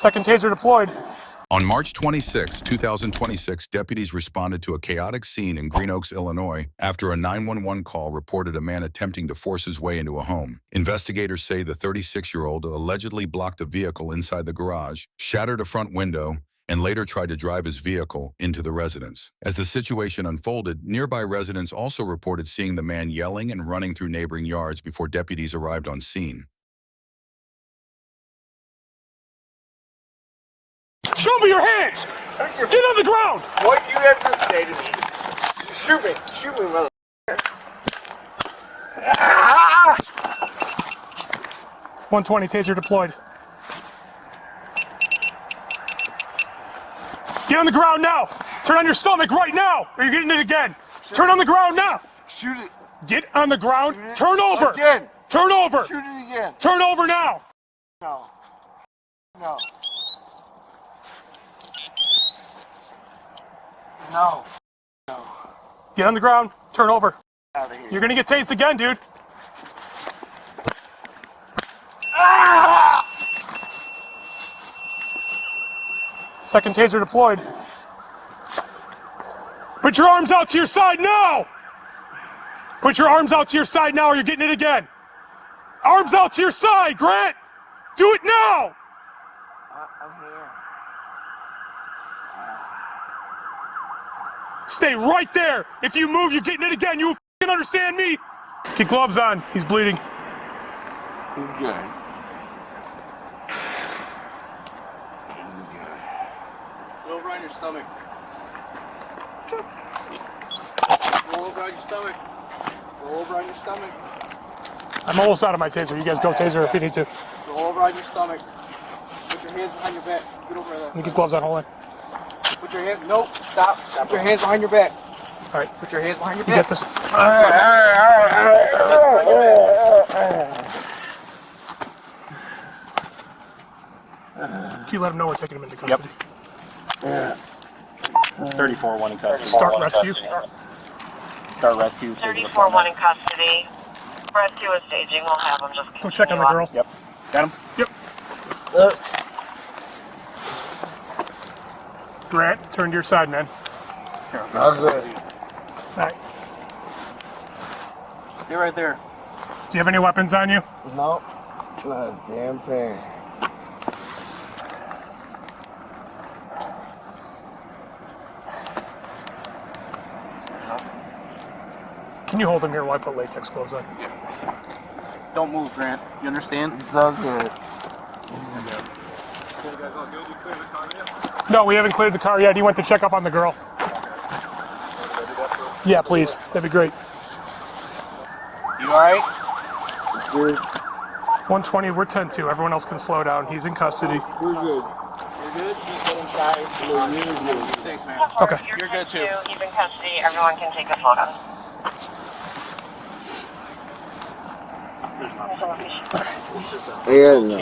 Second taser deployed. On March 26, 2026, deputies responded to a chaotic scene in Green Oaks, Illinois, after a 911 call reported a man attempting to force his way into a home. Investigators say the 36-year-old allegedly blocked a vehicle inside the garage, shattered a front window, and later tried to drive his vehicle into the residence. As the situation unfolded, nearby residents also reported seeing the man yelling and running through neighboring yards before deputies arrived on scene. Show me your hands! Get on the ground! What do you have to say to me? Shoot me, mother. 120, taser deployed. Get on the ground now! Turn on your stomach right now, or you're getting it again. Turn on the ground now! Shoot it. Get on the ground. Turn over! Again. Turn over! Shoot it again. Turn over now! No. No. No. No. Get on the ground. Turn over. Out of here. You're gonna get tased again, dude. Ah! Second taser deployed. Put your arms out to your side now! Put your arms out to your side now or you're getting it again. Arms out to your side, Grant! Do it now! I'm here. Stay right there. If you move, you're getting it again. You f***ing understand me? Get gloves on. He's bleeding. He's good. Go over on your stomach. Roll over on your stomach. Roll over on your stomach. I'm almost out of my taser. You guys go taser if you need to. Roll over on your stomach. Put your hands behind your back. Get over there. Let me get gloves on. Hold on. Put your hands. Nope. Stop. Put your hands behind your back. All right. Put your hands behind your You back. get this. Can you let him know we're taking him into custody? Yep. 34, one in custody. Start rescue. Start rescue. 34, one in custody. Rescue is staging. We'll have them just Go check on the girl. Yep. Got him? Yep. Grant, turn to your side, man. I'm good. All right. Stay right there. Do you have any weapons on you? No. Not a damn thing. Can you hold him here while I put latex gloves on? Don't move, Grant. You understand? It's all good. No, we haven't cleared the car yet. He went to check up on the girl. Yeah, please. That'd be great. You alright? Dude, 120, we're 10-2. Everyone else can slow down. He's in custody. we're good. You're good? Just get inside. Thanks, man. Okay. You're good, too. He's in custody. Everyone can take a photo. Yeah, no.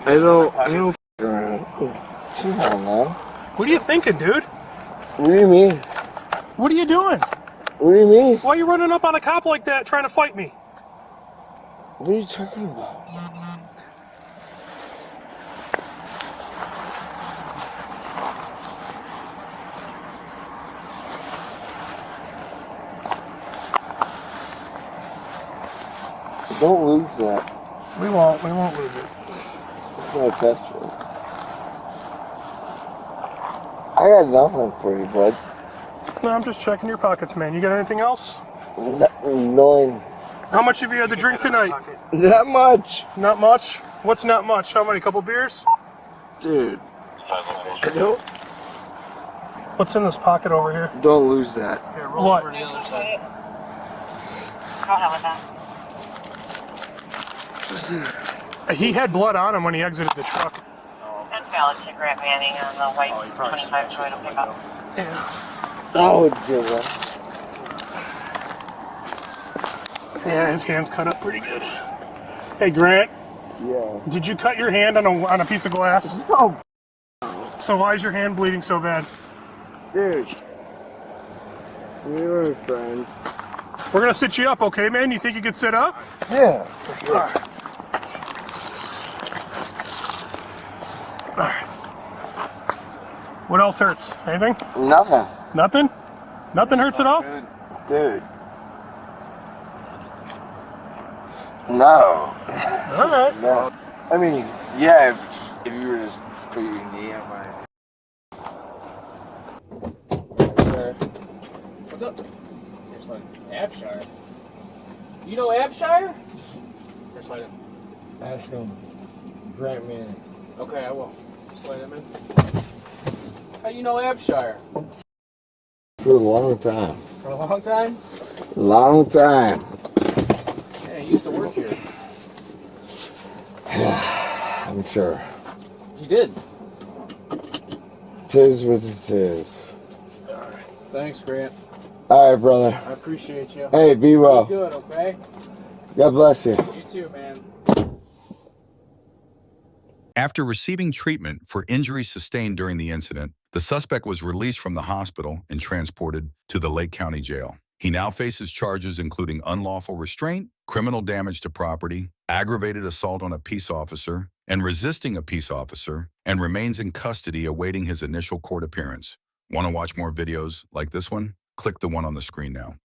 I don't f*** around. Too long now. What are you thinking, dude? What do you mean? What are you doing? What do you mean? Why are you running up on a cop like that trying to fight me? What are you talking about? Don't lose that. We won't lose it. It's my best one. I got nothing for you, bud. No, I'm just checking your pockets, man. You got anything else? None. How much have you had to drink tonight? Not much. Not much? What's not much? How many? Couple beers? Dude. I don't. What's in this pocket over here? Don't lose that. What? Go ahead with that. He had blood on him when he exited the truck. And valid to Grant Manning on the white 25 Toyota pickup. Yeah. Oh, dear. Yeah, his hand's cut up pretty good. Hey, Grant, Yeah. did you cut your hand on a piece of glass? Oh, So why is your hand bleeding so bad? dude. We were friends. We're gonna sit you up, okay, man? You think you could sit up? Yeah, for sure. What else hurts? Anything? Nothing. Nothing? Nothing hurts at all? Dude. No. All right. No. I mean, yeah, if you were to just put your knee on my... What's up? You're sliding. Abshire. You know Abshire? You're sliding. Ask him. Grant me. Okay, I will. Slide him in. How you know Abshire? For a long time. For a long time? Long time. Yeah, he used to work here. I'm sure. He did. Tis what it is. Thanks, Grant. Alright, brother. I appreciate you. Hey, be well. Be good, okay? God bless you. You too, man. After receiving treatment for injuries sustained during the incident, the suspect was released from the hospital and transported to the Lake County Jail. He now faces charges including unlawful restraint, criminal damage to property, aggravated assault on a peace officer, and resisting a peace officer, and remains in custody awaiting his initial court appearance. Want to watch more videos like this one? Click the one on the screen now.